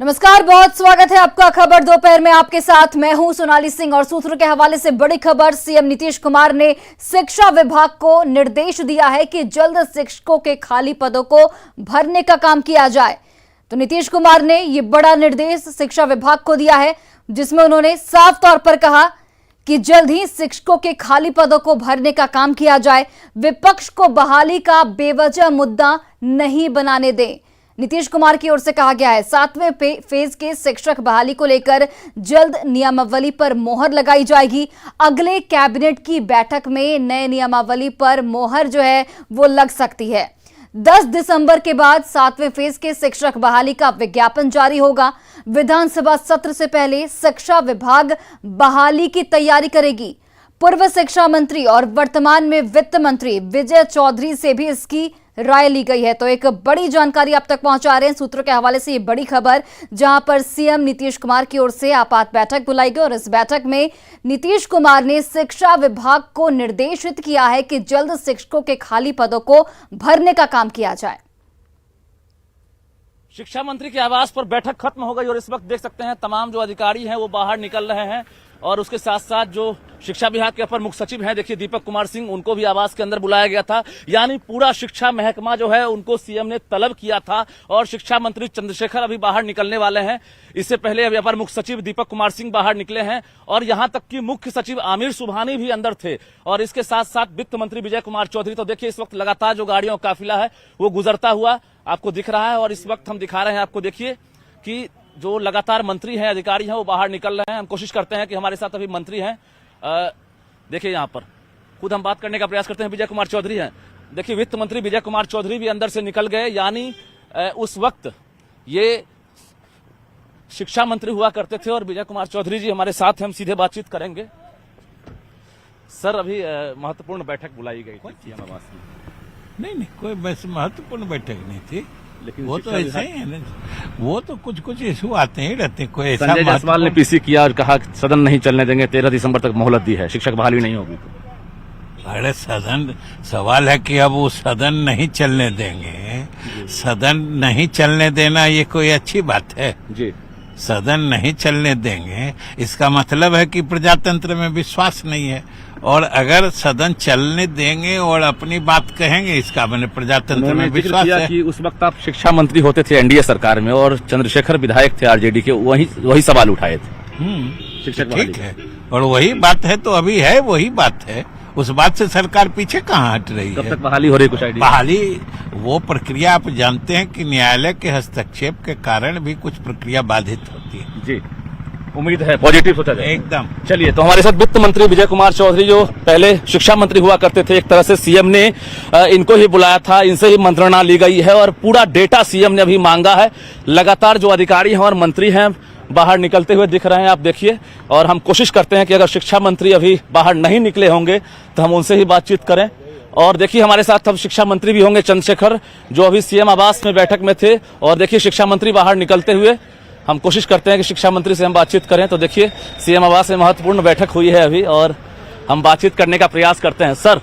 नमस्कार, बहुत स्वागत है आपका खबर दोपहर में। आपके साथ मैं हूं सोनाली सिंह और सूत्रों के हवाले से बड़ी खबर। सीएम नीतीश कुमार ने शिक्षा विभाग को निर्देश दिया है कि जल्द शिक्षकों के खाली पदों को भरने का काम किया जाए। तो नीतीश कुमार ने ये बड़ा निर्देश शिक्षा विभाग को दिया है, जिसमें उन्होंने साफ तौर पर कहा कि जल्द ही शिक्षकों के खाली पदों को भरने का काम किया जाए। विपक्ष को बहाली का बेवजह मुद्दा नहीं बनाने दें। नीतीश कुमार की ओर से कहा गया है 7वें फेज के शिक्षक बहाली को लेकर जल्द नियमावली पर मोहर लगाई जाएगी। अगले कैबिनेट की बैठक में नए नियमावली पर मोहर जो है वो लग सकती है। 10 दिसंबर के बाद 7वें फेज के शिक्षक बहाली का विज्ञापन जारी होगा। विधानसभा सत्र से पहले शिक्षा विभाग बहाली की तैयारी करेगी। पूर्व शिक्षा मंत्री और वर्तमान में वित्त मंत्री विजय चौधरी से भी इसकी राय ली गई है। तो एक बड़ी जानकारी आप तक पहुंचा रहे हैं सूत्रों के हवाले से ये बड़ी खबर, जहां पर सीएम नीतीश कुमार की ओर से आपात बैठक बुलाई गई और इस बैठक में नीतीश कुमार ने शिक्षा विभाग को निर्देशित किया है कि जल्द शिक्षकों के खाली पदों को भरने का काम किया जाए। शिक्षा मंत्री के आवास पर बैठक खत्म हो गई और इस वक्त देख सकते हैं तमाम जो अधिकारी हैं वो बाहर निकल रहे हैं और उसके साथ साथ जो शिक्षा विभाग के अपर मुख्य सचिव हैं, देखिए दीपक कुमार सिंह, उनको भी आवास के अंदर बुलाया गया था। यानी पूरा शिक्षा महकमा जो है उनको सीएम ने तलब किया था और शिक्षा मंत्री चंद्रशेखर अभी बाहर निकलने वाले हैं। इससे पहले अभी अपर मुख्य सचिव दीपक कुमार सिंह बाहर निकले हैं और यहां तक कि मुख्य सचिव आमिर सुबहानी भी अंदर थे और इसके साथ साथ वित्त मंत्री विजय कुमार चौधरी। तो देखिए इस वक्त लगातार जो गाड़ियों का काफिला है वो गुजरता हुआ आपको दिख रहा है और इस वक्त हम दिखा रहे हैं आपको, देखिए कि जो लगातार मंत्री हैं, अधिकारी हैं, वो बाहर निकल रहे हैं। हम कोशिश करते हैं कि हमारे साथ अभी मंत्री हैं, देखिए यहाँ पर खुद हम बात करने का प्रयास करते हैं। विजय कुमार चौधरी हैं, देखिए वित्त मंत्री विजय कुमार चौधरी भी अंदर से निकल गए। यानी उस वक्त ये शिक्षा मंत्री हुआ करते थे और विजय कुमार चौधरी जी हमारे साथ हैं, हम सीधे बातचीत करेंगे। सर, अभी महत्वपूर्ण बैठक बुलाई गई थी सीएम आवास में। नहीं, कोई बस महत्वपूर्ण बैठक नहीं थी, लेकिन वो तो ऐसा ही है ना, वो तो कुछ इशू आते ही रहते। कोई ऐसा संजय जायसवाल ने पीसी किया और कहा सदन नहीं चलने देंगे, 13 दिसंबर तक मोहलत दी है, शिक्षक बहाली नहीं होगी। अरे सदन, सवाल है कि अब वो सदन नहीं चलने देंगे। सदन नहीं चलने देना ये कोई अच्छी बात है जी? सदन नहीं चलने देंगे इसका मतलब है कि प्रजातंत्र में विश्वास नहीं है। और अगर सदन चलने देंगे और अपनी बात कहेंगे, इसका मैंने प्रजातंत्र में विश्वास है। कि उस वक्त आप शिक्षा मंत्री होते थे एनडीए सरकार में और चंद्रशेखर विधायक थे आरजेडी के, वही सवाल उठाए थे शिक्षक ठीक है, और वही बात है तो अभी है, वही बात है। उस बात से सरकार पीछे कहाँ हट रही है? कब तक बहाली हो रही, कुछ आइडिया? बहाली वो प्रक्रिया आप जानते हैं कि न्यायालय के हस्तक्षेप के कारण भी कुछ प्रक्रिया बाधित होती है जी। उम्मीद है पॉजिटिव होता है एकदम। चलिए, तो हमारे साथ वित्त मंत्री विजय कुमार चौधरी जो पहले शिक्षा मंत्री हुआ करते थे, एक तरह से सीएम ने इनको ही बुलाया था, इनसे ही मंत्रणा ली गई है और पूरा डेटा सीएम ने अभी मांगा है। लगातार जो अधिकारी हैं और मंत्री हैं बाहर निकलते हुए दिख रहे हैं, आप देखिए। और हम कोशिश करते हैं कि अगर शिक्षा मंत्री अभी बाहर नहीं निकले होंगे तो हम उनसे ही बातचीत करें। और देखिए हमारे साथ अब शिक्षा मंत्री भी होंगे चंद्रशेखर, जो अभी सीएम आवास में बैठक में थे। और देखिए शिक्षा मंत्री बाहर निकलते हुए, हम कोशिश करते हैं कि शिक्षा मंत्री से हम बातचीत करें। तो देखिए सीएम आवास में महत्वपूर्ण बैठक हुई है अभी और हम बातचीत करने का प्रयास करते हैं। सर,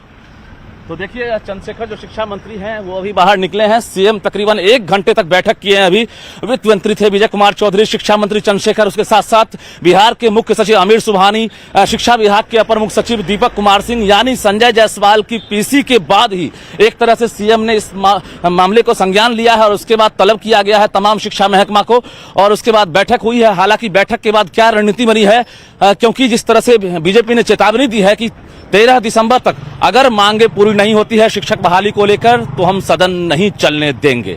तो देखिए चंद्रशेखर जो शिक्षा मंत्री हैं वो अभी बाहर निकले हैं। सीएम तकरीबन 1 घंटे तक बैठक किए हैं। अभी वित्त मंत्री थे विजय कुमार चौधरी, शिक्षा मंत्री चंद्रशेखर, उसके साथ साथ बिहार के मुख्य सचिव आमिर सुबहानी, शिक्षा विभाग के अपर मुख्य सचिव दीपक कुमार सिंह। यानी संजय जायसवाल की पीसी के बाद ही एक तरह से सीएम ने इस मामले को संज्ञान लिया है और उसके बाद तलब किया गया है तमाम शिक्षा महकमा को और उसके बाद बैठक हुई है। हालांकि बैठक के बाद क्या रणनीति बनी है, क्योंकि जिस तरह से बीजेपी ने चेतावनी दी है कि 13 दिसंबर तक अगर मांगे पूरी नहीं होती है शिक्षक बहाली को लेकर तो हम सदन नहीं चलने देंगे।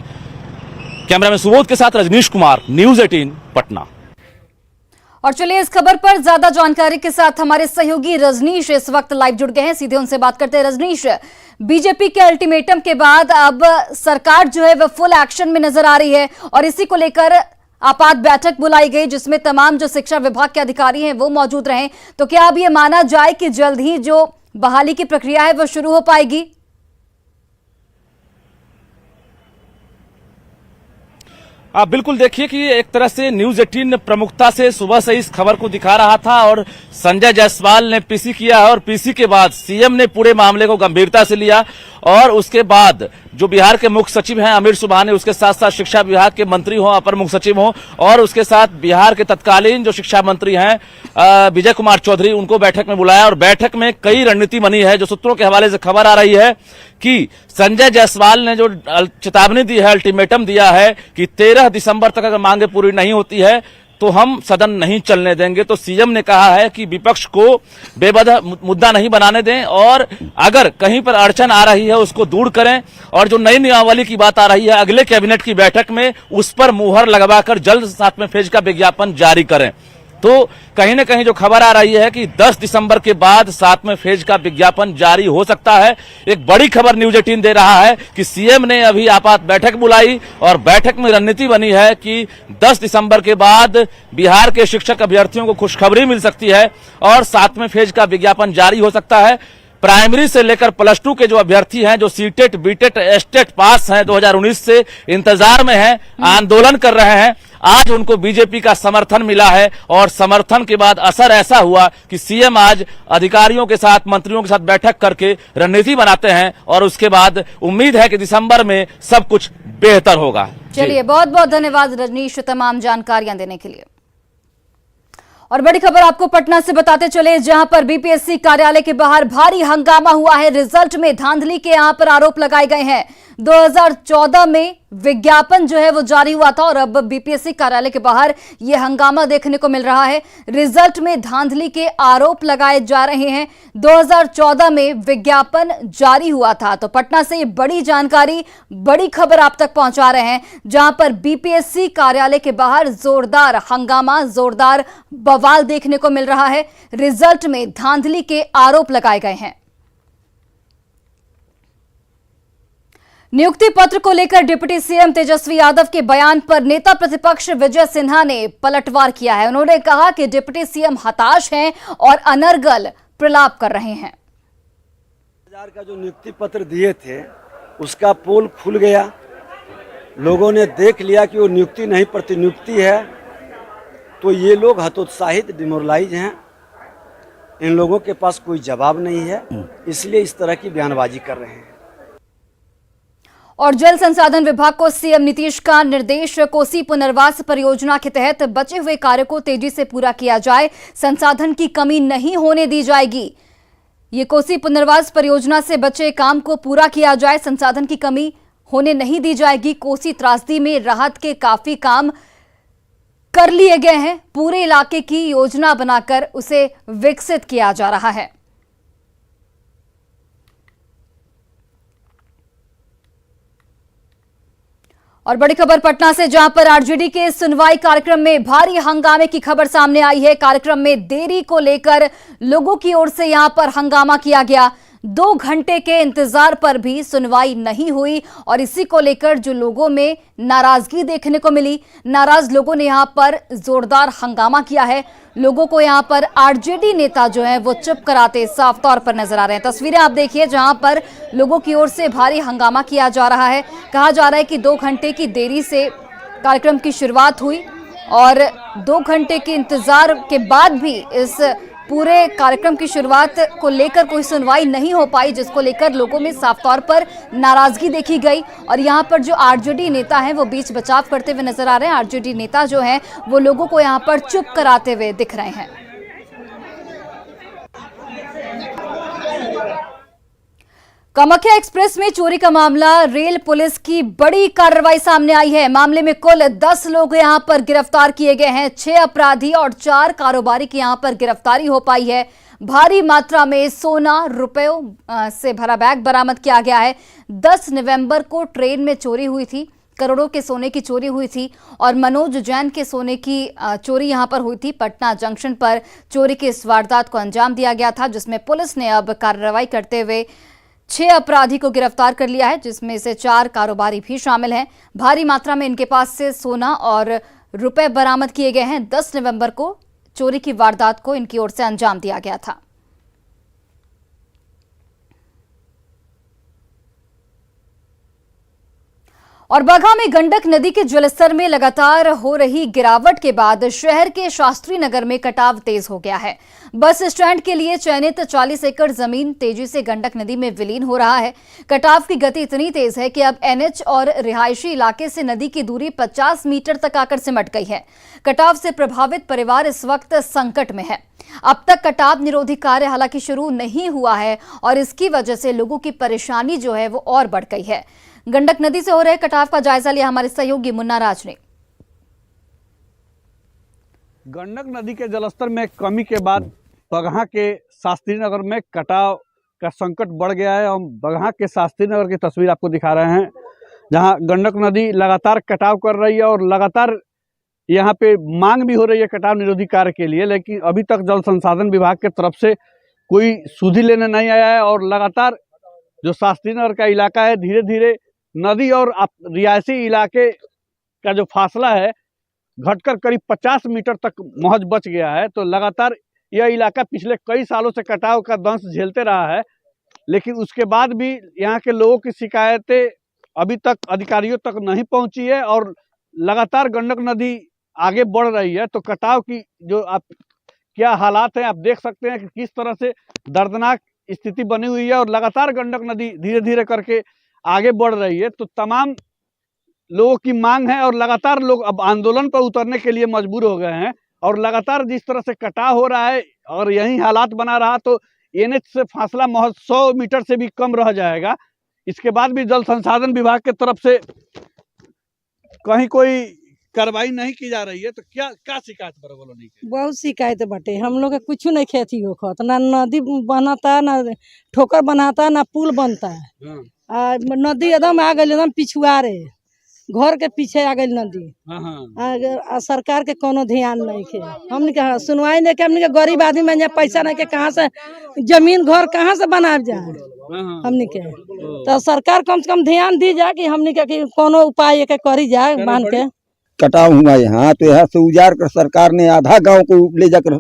कैमरामैन सुबोध के साथ रजनीश कुमार, न्यूज 18 पटना। और चलिए इस खबर पर ज्यादा जानकारी के साथ हमारे सहयोगी रजनीश इस वक्त लाइव जुड़ गए हैं, सीधे उनसे बात करते हैं। रजनीश, बीजेपी के अल्टीमेटम के बाद अब सरकार जो है वह फुल एक्शन में नजर आ रही है और इसी को लेकर आपात बैठक बुलाई गई जिसमें तमाम जो शिक्षा विभाग के अधिकारी हैं वो मौजूद रहे। तो क्या अब ये माना जाए कि जल्द ही जो बहाली की प्रक्रिया है वो शुरू हो पाएगी? आप बिल्कुल देखिए कि एक तरह से न्यूज 18 प्रमुखता से सुबह से इस खबर को दिखा रहा था और संजय जायसवाल ने पीसी किया और पीसी के बाद सीएम ने पूरे मामले को गंभीरता से लिया और उसके बाद जो बिहार के मुख्य सचिव हैं अमीर सुबहानी, उसके साथ साथ शिक्षा विभाग के मंत्री हों, अपर मुख्य सचिव हों, और उसके साथ बिहार के तत्कालीन जो शिक्षा मंत्री हैं विजय कुमार चौधरी, उनको बैठक में बुलाया। और बैठक में कई रणनीति बनी है। जो सूत्रों के हवाले से खबर आ रही है कि संजय जायसवाल ने जो चेतावनी दी है, अल्टीमेटम दिया है कि 13 दिसंबर तक अगर मांगे पूरी नहीं होती है तो हम सदन नहीं चलने देंगे। तो सीएम ने कहा है कि विपक्ष को बेवजह मुद्दा नहीं बनाने दें, और अगर कहीं पर अड़चन आ रही है उसको दूर करें, और जो नई नियमावली की बात आ रही है अगले कैबिनेट की बैठक में उस पर मुहर लगवाकर जल्द 7वें फेज का विज्ञापन जारी करें। तो कहीं न कहीं जो खबर आ रही है कि 10 दिसंबर के बाद 7वें फेज का विज्ञापन जारी हो सकता है। एक बड़ी खबर न्यूज 18 दे रहा है कि सीएम ने अभी आपात बैठक बुलाई और बैठक में रणनीति बनी है कि 10 दिसंबर के बाद बिहार के शिक्षक अभ्यर्थियों को खुशखबरी मिल सकती है और 7वें फेज का विज्ञापन जारी हो सकता है। प्राइमरी से लेकर +2 के जो अभ्यर्थी हैं, जो सीटेट, बीटेट, एस्टेट पास हैं 2019 से, इंतजार में हैं, आंदोलन कर रहे हैं, आज उनको बीजेपी का समर्थन मिला है। और समर्थन के बाद असर ऐसा हुआ कि सीएम आज अधिकारियों के साथ, मंत्रियों के साथ बैठक करके रणनीति बनाते हैं और उसके बाद उम्मीद है कि दिसंबर में सब कुछ बेहतर होगा। चलिए, बहुत बहुत धन्यवाद रजनीश तमाम जानकारियां देने के लिए। और बड़ी खबर आपको पटना से बताते चले, जहां पर बीपीएससी कार्यालय के बाहर भारी हंगामा हुआ है। रिजल्ट में धांधली के यहां पर आरोप लगाए गए हैं। 2014 में विज्ञापन जो है वो जारी हुआ था और अब बीपीएससी कार्यालय के बाहर ये हंगामा देखने को मिल रहा है। रिजल्ट में धांधली के आरोप लगाए जा रहे हैं। 2014 में विज्ञापन जारी हुआ था। तो पटना से ये बड़ी जानकारी, बड़ी खबर आप तक पहुंचा रहे हैं, जहां पर बीपीएससी कार्यालय के बाहर जोरदार हंगामा, जोरदार बवाल देखने को मिल रहा है। रिजल्ट में धांधली के आरोप लगाए गए हैं। नियुक्ति पत्र को लेकर डिप्टी सीएम तेजस्वी यादव के बयान पर नेता प्रतिपक्ष विजय सिन्हा ने पलटवार किया है। उन्होंने कहा कि डिप्टी सीएम हताश हैं और अनर्गल प्रलाप कर रहे हैं। हजार का जो नियुक्ति पत्र दिए थे उसका पोल खुल गया। लोगों ने देख लिया कि वो नियुक्ति नहीं प्रतिनियुक्ति है, तो ये लोग हतोत्साहित, डिमोरलाइज हैं। इन लोगों के पास कोई जवाब नहीं है, इसलिए इस तरह की बयानबाजी कर रहे हैं। और जल संसाधन विभाग को सीएम नीतीश का निर्देश, कोसी पुनर्वास परियोजना के तहत बचे हुए कार्य को तेजी से पूरा किया जाए, संसाधन की कमी नहीं होने दी जाएगी। ये कोसी पुनर्वास परियोजना से बचे काम को पूरा किया जाए, संसाधन की कमी होने नहीं दी जाएगी। कोसी त्रासदी में राहत के काफी काम कर लिए गए हैं। पूरे इलाके की योजना बनाकर उसे विकसित किया जा रहा है। और बड़ी खबर पटना से, जहां पर आरजेडी के सुनवाई कार्यक्रम में भारी हंगामे की खबर सामने आई है। कार्यक्रम में देरी को लेकर लोगों की ओर से यहां पर हंगामा किया गया। 2 घंटे के इंतजार पर भी सुनवाई नहीं हुई और इसी को लेकर जो लोगों में नाराजगी देखने को मिली, नाराज लोगों ने यहां पर जोरदार हंगामा किया है। लोगों को यहां पर आरजेडी नेता जो है वो चुप कराते साफ तौर पर नजर आ रहे हैं। तस्वीरें आप देखिए, जहां पर लोगों की ओर से भारी हंगामा किया जा रहा है। कहा जा रहा है कि 2 घंटे की देरी से कार्यक्रम की शुरुआत हुई और 2 घंटे के इंतजार के बाद भी इस पूरे कार्यक्रम की शुरुआत को लेकर कोई सुनवाई नहीं हो पाई, जिसको लेकर लोगों में साफ तौर पर नाराजगी देखी गई। और यहां पर जो आरजेडी नेता हैं वो बीच बचाव करते हुए नजर आ रहे हैं। आरजेडी नेता जो हैं वो लोगों को यहां पर चुप कराते हुए दिख रहे हैं। कामाख्या एक्सप्रेस में चोरी का मामला, रेल पुलिस की बड़ी कार्रवाई सामने आई है। मामले में कुल 10 लोग यहां पर गिरफ्तार किए गए हैं। 6 अपराधी और 4 कारोबारी की यहां पर गिरफ्तारी हो पाई है। भारी मात्रा में सोना, रुपयों से भरा बैग बरामद किया गया है। 10 नवंबर को ट्रेन में चोरी हुई थी, करोड़ों के सोने की चोरी हुई थी और मनोज जैन के सोने की चोरी यहां पर हुई थी। पटना जंक्शन पर चोरी की इस वारदात को अंजाम दिया गया था, जिसमें पुलिस ने अब कार्रवाई करते हुए 6 अपराधी को गिरफ्तार कर लिया है, जिसमें से 4 कारोबारी भी शामिल हैं। भारी मात्रा में इनके पास से सोना और रुपए बरामद किए गए हैं। 10 नवंबर को चोरी की वारदात को इनकी ओर से अंजाम दिया गया था। और बगहा में गंडक नदी के जलस्तर में लगातार हो रही गिरावट के बाद शहर के शास्त्री नगर में कटाव तेज हो गया है। बस स्टैंड के लिए चयनित 40 एकड़ जमीन तेजी से गंडक नदी में विलीन हो रहा है। कटाव की गति इतनी तेज है कि अब एनएच और रिहायशी इलाके से नदी की दूरी 50 मीटर तक आकर सिमट गई है। कटाव से प्रभावित परिवार इस वक्त संकट में है। अब तक कटाव निरोधी कार्य हालांकि शुरू नहीं हुआ है और इसकी वजह से लोगों की परेशानी जो है वो और बढ़ गई है। गंडक नदी से हो रहे कटाव का जायजा लिया हमारे सहयोगी मुन्ना राज ने। गंडक नदी के जलस्तर में कमी के बाद बगहा के शास्त्री नगर में कटाव का संकट बढ़ गया है। हम बगहा के शास्त्री नगर की तस्वीर आपको दिखा रहे हैं, जहां गंडक नदी लगातार कटाव कर रही है और लगातार यहां पे मांग भी हो रही है कटाव निरोधी कार्य के लिए, लेकिन अभी तक जल संसाधन विभाग की तरफ से कोई सुधि लेने नहीं आया है। और लगातार जो शास्त्री नगर का इलाका है, धीरे धीरे नदी और रिहायशी इलाके का जो फासला है घटकर करीब 50 मीटर तक महज बच गया है। तो लगातार यह इलाका पिछले कई सालों से कटाव का दंश झेलते रहा है, लेकिन उसके बाद भी यहाँ के लोगों की शिकायतें अभी तक अधिकारियों तक नहीं पहुंची है और लगातार गंडक नदी आगे बढ़ रही है। तो कटाव की जो आप क्या हालात हैं आप देख सकते हैं कि किस तरह से दर्दनाक स्थिति बनी हुई है और लगातार गंडक नदी धीरे धीरे करके आगे बढ़ रही है। तो तमाम लोगों की मांग है और लगातार लोग अब आंदोलन पर उतरने के लिए मजबूर हो गए हैं। और लगातार जिस तरह से कटाव हो रहा है और यही हालात बना रहा तो एनएच से फासला महज 100 मीटर से भी कम रह जाएगा। इसके बाद भी जल संसाधन विभाग की तरफ से कहीं कोई कार्रवाई नहीं की जा रही है। तो क्या शिकायत बरोबर नहीं की? बहुत शिकायत बटे, हम लोग के कुछ नहीं खेती होखत, ना नदी बनाता, ना ठोकर बनाता, ना पुल बनता है। नदी एकदम आ गई, एकदम पिछुआरे घर के पीछे आ गई नदी। सरकार के कोनो ध्यान नहीं है, हमने के सुनवाई नहीं के। हमने के गरीब आदमी में पैसा नहीं के, कहाँ से जमीन घर कहाँ से बना जाए हमने के। तो सरकार कम से कम ध्यान दी जाए कि हमने के कोनो उपाय के करी जाए मान के। कटाव हुआ यहाँ तो यहाँ से उजाड़ कर सरकार ने आधा गांव को ले जाकर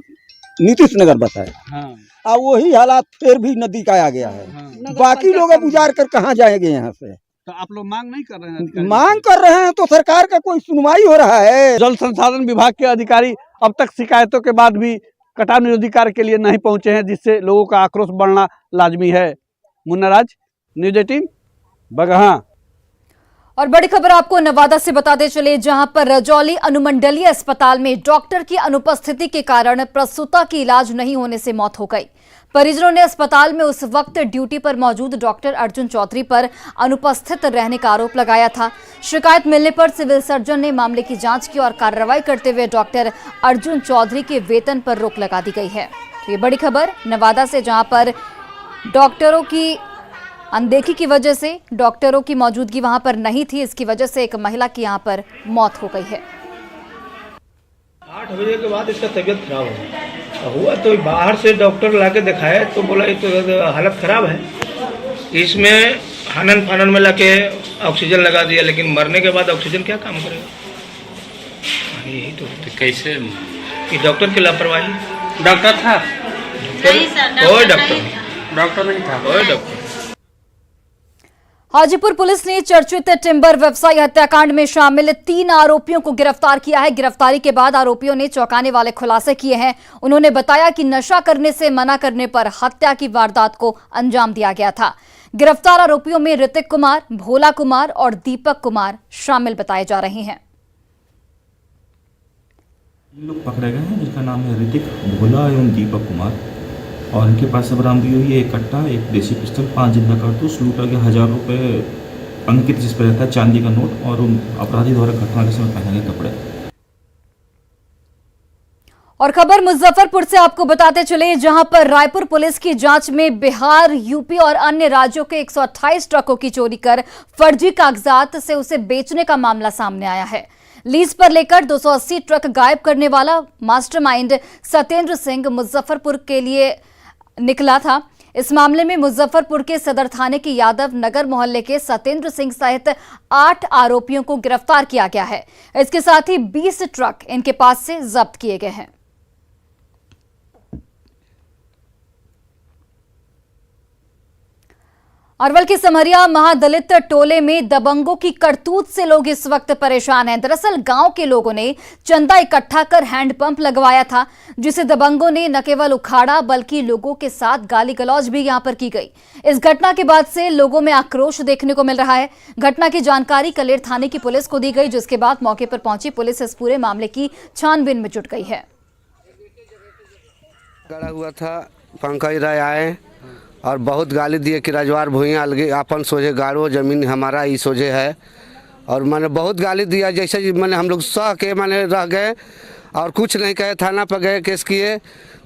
नीतीश नगर बताया। और वही हालात फिर भी नदी का आ गया है। बाकी लोग अब उजाड़ कर कहाँ जाएंगे यहाँ से? तो आप लोग मांग नहीं कर रहे हैं? मांग कर रहे हैं तो सरकार का कोई सुनवाई हो रहा है? जल संसाधन विभाग के अधिकारी अब तक शिकायतों के बाद भी कटाव निरोधी कार्य के लिए नहीं पहुंचे हैं, जिससे लोगों का आक्रोश बढ़ना लाजमी है। मुन्ना राज, न्यूज़ 18, बगहा। और बड़ी खबर आपको नवादा से बताते चले, जहां पर रजौली अनुमंडलीय अस्पताल में डॉक्टर की अनुपस्थिति के कारण प्रसूता की इलाज नहीं होने से मौत हो गई। परिजनों ने अस्पताल में उस वक्त ड्यूटी पर मौजूद डॉक्टर अर्जुन चौधरी पर अनुपस्थित रहने का आरोप लगाया था। शिकायत मिलने पर सिविल सर्जन ने मामले की जांच की और कार्रवाई करते हुए डॉक्टर अर्जुन चौधरी के वेतन पर रोक लगा दी गई है। तो ये बड़ी खबर नवादा से, जहां पर डॉक्टरों की अनदेखी की वजह से डॉक्टरों की मौजूदगी वहां पर नहीं थी, इसकी वजह से एक महिला की यहां पर मौत हो गई है। 8 बजे के बाद इसका तबीयत खराब हुआ तो बाहर से डॉक्टर लाके दिखाया तो बोला ये तो हालत खराब है, इसमें हनन फानन में लाके ऑक्सीजन लगा दिया, लेकिन मरने के बाद ऑक्सीजन क्या काम करेगा? यही तो कैसे कि डॉक्टर की लापरवाही। डॉक्टर था? कोई डॉक्टर नहीं था। कोई डॉक्टर। हाजीपुर पुलिस ने चर्चित टिम्बर व्यवसायी हत्याकांड में शामिल 3 आरोपियों को गिरफ्तार किया है। गिरफ्तारी के बाद आरोपियों ने चौंकाने वाले खुलासे किए हैं। उन्होंने बताया कि नशा करने से मना करने पर हत्या की वारदात को अंजाम दिया गया था। गिरफ्तार आरोपियों में ऋतिक कुमार, भोला कुमार और दीपक कुमार शामिल बताए जा रहे हैं। लोग पकड़े गए हैं जिसका नाम है ऋतिक, भोला एवं दीपक कुमार, और इनके पास से बरामदगी हुई है एक कट्टा, एक देसी पिस्टल, 5 जिंदा कारतूस, लूटा गया 1000 रुपये अंकित जिस पर रहता है चांदी का नोट, और उन अपराधी द्वारा घटना के समय पहने गए कपड़े। और खबर मुजफ्फरपुर से आपको बताते चले, जहां पर रायपुर पुलिस की जांच में बिहार, यूपी और अन्य राज्यों के 128 ट्रकों की चोरी कर फर्जी कागजात से उसे बेचने का मामला सामने आया है। लीज पर लेकर 280 ट्रक गायब करने वाला मास्टरमाइंड सत्येंद्र सिंह मुजफ्फरपुर के लिए निकला था। इस मामले में मुजफ्फरपुर के सदर थाने के यादव नगर मोहल्ले के सत्येंद्र सिंह सहित 8 आरोपियों को गिरफ्तार किया गया है। इसके साथ ही 20 ट्रक इनके पास से जब्त किए गए हैं। और बल्कि समरिया महादलित टोले में दबंगों की करतूत से लोग इस वक्त परेशान हैं। दरअसल गांव के लोगों ने चंदा इकट्ठा कर हैंडपंप लगवाया था, जिसे दबंगों ने न केवल उखाड़ा बल्कि लोगों के साथ गाली गलौज भी यहां पर की गई। इस घटना के बाद से लोगों में आक्रोश देखने को मिल रहा है। घटना की जानकारी कलेर थाने की पुलिस को दी गई, जिसके बाद मौके पर पहुंची पुलिस इस पूरे मामले की छानबीन में जुट गई है। गड़ा हुआ था, पंकज राय आए और बहुत गाली दिए कि रजवार भूइयाँ अलगे अपन सोझे गाड़ो, जमीन हमारा ही सोझे है। और मैंने बहुत गाली दिया, जैसे मैंने हम लोग सह के मैंने रह गए और कुछ नहीं कहे। थाना पर गए, केस किए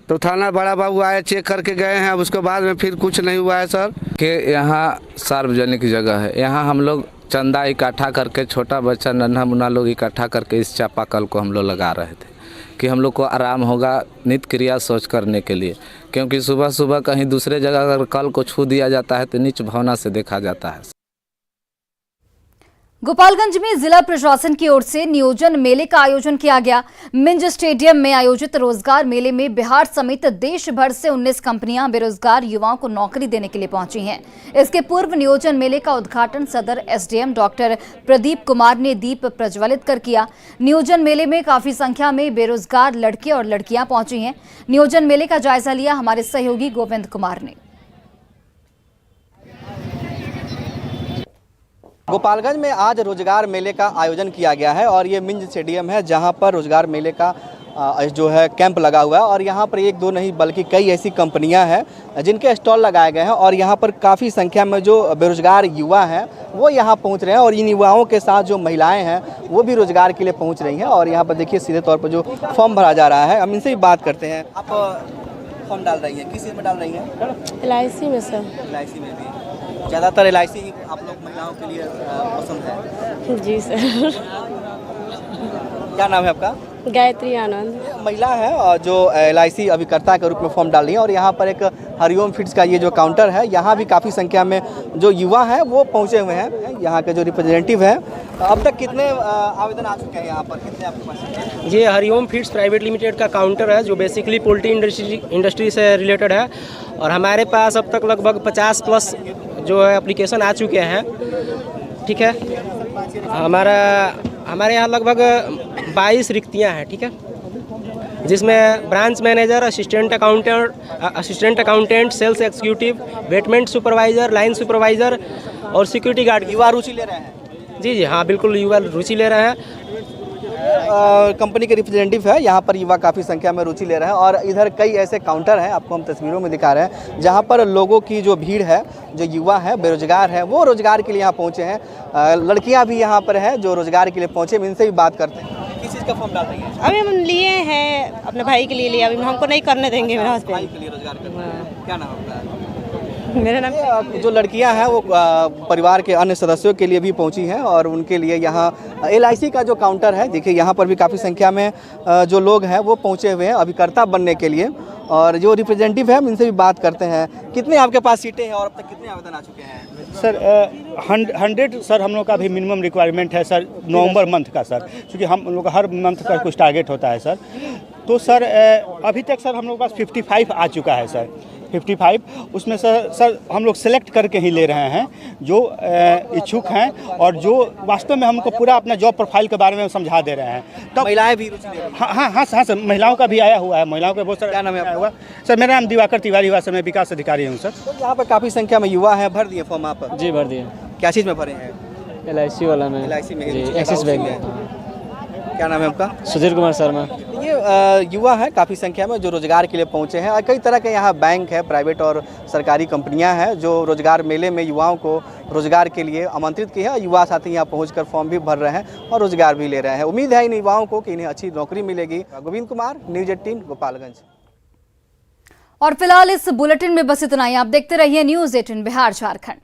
तो थाना बड़ा बाबू आए, चेक करके गए हैं। उसके बाद में फिर कुछ नहीं हुआ है सर। कि यहाँ सार्वजनिक जगह है, यहाँ हम लोग चंदा इकट्ठा करके, छोटा बच्चा नन्हा मुन्ना लोग इकट्ठा करके इस चापाकल को हम लोग लगा रहे थे कि हम लोग को आराम होगा नित्य क्रिया शौच करने के लिए, क्योंकि सुबह सुबह कहीं दूसरे जगह अगर कल को छू दिया जाता है तो नीच भावना से देखा जाता है। गोपालगंज में जिला प्रशासन की ओर से नियोजन मेले का आयोजन किया गया। मिंज स्टेडियम में आयोजित रोजगार मेले में बिहार समेत देश भर से 19 कंपनियां बेरोजगार युवाओं को नौकरी देने के लिए पहुंची हैं। इसके पूर्व नियोजन मेले का उद्घाटन सदर एसडीएम डॉक्टर प्रदीप कुमार ने दीप प्रज्वलित कर किया। नियोजन मेले में काफी संख्या में बेरोजगार लड़के और लड़कियां पहुंची हैं। नियोजन मेले का जायजा लिया हमारे सहयोगी गोविंद कुमार ने। गोपालगंज में आज रोजगार मेले का आयोजन किया गया है और ये मिंज स्टेडियम है जहां पर रोजगार मेले का जो है कैंप लगा हुआ है। और यहाँ पर एक दो नहीं बल्कि कई ऐसी कंपनियां हैं जिनके स्टॉल लगाए गए हैं और यहाँ पर काफ़ी संख्या में जो बेरोजगार युवा हैं वो यहाँ पहुँच रहे हैं और इन युवाओं के साथ जो महिलाएं हैं वो भी रोजगार के लिए पहुँच रही हैं। और यहाँ पर देखिए सीधे तौर पर जो फॉर्म भरा जा रहा है, हम इनसे भी बात करते हैं। आप फॉर्म डाल रही हैं, किस चीज़ में डाल रही हैं? LIC में सर। LIC में भी ज़्यादातर LIC आप लोग महिलाओं के लिए पसंद है? जी सर। क्या नाम है आपका? गायत्री आनंद। महिला है और जो LIC अभिकर्ता के रूप में फॉर्म डाल रही है। और यहाँ पर एक हरिओम फीड्स का ये जो काउंटर है, यहाँ भी काफ़ी संख्या में जो युवा हैं वो पहुँचे हुए हैं। यहाँ के जो रिप्रेजेंटेटिव हैं, अब तक कितने आवेदन आ चुके हैं यहाँ पर, कितने आपके पास? ये हरिओम फीड्स प्राइवेट लिमिटेड का काउंटर है जो बेसिकली पोल्ट्री इंडस्ट्री से रिलेटेड है। और हमारे पास अब तक लगभग 50+ जो है एप्लीकेशन आ चुके हैं। ठीक है, हमारे यहाँ लगभग 22 रिक्तियाँ हैं। ठीक है, जिसमें branch manager, assistant accountant, sales executive, वेटमेंट सुपरवाइजर, लाइन सुपरवाइजर और सिक्योरिटी गार्ड। युवा रुचि ले रहे हैं? जी हाँ, बिल्कुल युवा रुचि ले रहे हैं। कंपनी के रिप्रेजेंटेटिव है, यहाँ पर युवा काफ़ी संख्या में रुचि ले रहे हैं। और इधर कई ऐसे काउंटर हैं, आपको हम तस्वीरों में दिखा रहे हैं, जहाँ पर लोगों की जो भीड़ है, जो युवा है, बेरोजगार है, वो रोजगार के लिए यहाँ पहुँचे हैं। लड़कियाँ भी यहाँ पर हैं जो रोजगार के लिए पहुँचे, इनसे भी बात करते हैं। किस चीज़ का फॉर्म डाल रही है? अभी हम लिए हैं अपने भाई के लिए लिया, अभी हमको नहीं करने देंगे मेरा हस्बैंड। भाई के लिए रोजगार करना है। क्या नाम आपका? मेरा नाम। जो लड़कियां हैं वो परिवार के अन्य सदस्यों के लिए भी पहुंची हैं और उनके लिए यहाँ LIC का जो काउंटर है, देखिए यहाँ पर भी काफ़ी संख्या में जो लोग हैं वो पहुंचे हुए हैं अभिकर्ता बनने के लिए। और जो रिप्रेजेंटेटिव है इनसे भी बात करते हैं। कितने आपके पास सीटें हैं और अब तक कितने आवेदन आ चुके हैं? सर 100 सर हम लोग का भी मिनिमम रिक्वायरमेंट है सर, नवंबर मंथ का सर, क्योंकि हम लोग का हर मंथ का कुछ टारगेट होता है सर। तो सर अभी तक सर हम लोग के पास 55 आ चुका है सर, 55। उसमें सर हम लोग सेलेक्ट करके ही ले रहे हैं जो इच्छुक हैं और जो वास्तव में हमको पूरा अपना जॉब प्रोफाइल के बारे में समझा दे रहे हैं। तब महिलाएं भी रुचि ले रही हैं? हाँ सर, महिलाओं का भी आया हुआ है, महिलाओं का बहुत सारा। क्या नाम है आपका? सर मेरा नाम दिवाकर तिवारी हुआ सर, मैं विकास अधिकारी हूँ सर। तो यहाँ पर काफ़ी संख्या में युवा हैं, भर दिए फॉर्म आप? जी भर दिए। क्या चीज़ में भरे हैं? LIC वाला में। LIC में, एक्सिस बैंक में। क्या नाम है आपका? सुधीर कुमार शर्मा। ये युवा है काफ़ी संख्या में जो रोजगार के लिए पहुंचे हैं। और कई तरह के यहाँ बैंक है, प्राइवेट और सरकारी कंपनियां हैं जो रोजगार मेले में युवाओं को रोजगार के लिए आमंत्रित की है। युवा साथी यहाँ पहुंचकर फॉर्म भी भर रहे हैं और रोजगार भी ले रहे हैं। उम्मीद है इन युवाओं को कि इन्हें अच्छी नौकरी मिलेगी। गोविंद कुमार, न्यूज़ 18 गोपालगंज। और फिलहाल इस बुलेटिन में बस इतना ही। आप देखते रहिए न्यूज़ 18 बिहार झारखंड।